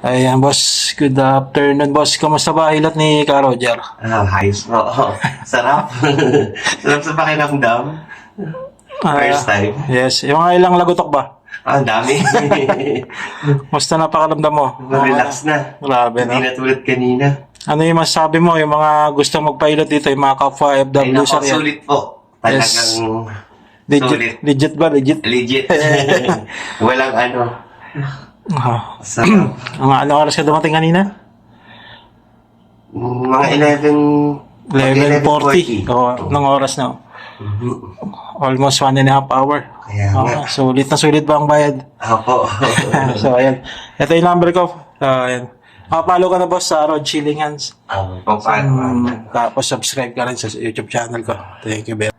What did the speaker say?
Ayan, boss. Good afternoon, boss. Kamusta ba hilot ni Ka Roger? Ayos po. Sarap. Sarap sa pakiramdam. First time. Yes. Yung mga ilang lagotok ba? Ang dami. Kamusta na pakaramdam mo? Relax na. Grabe, Hindi no? na tulad kanina. Ano yung masasabi mo? Yung mga gusto magpahilot dito, yung mga kapwa Ay, FW sa riyan? sulit po. Talagang Legit, sulit. legit ba? Legit? Legit. Walang ano. Ang Sarap. ano oras ka dumating kanina? Mga 11:40. O, anong oras na? Almost 1.5 hour. Kaya nga. Sulit na sulit ba ang bayad? Opo. So, ayan. Ito yung number ko. Ayan. Follow ka na, boss, sa Rod Chilling Hands. Kung paano. Tapos subscribe ka rin sa YouTube channel ko. Thank you, very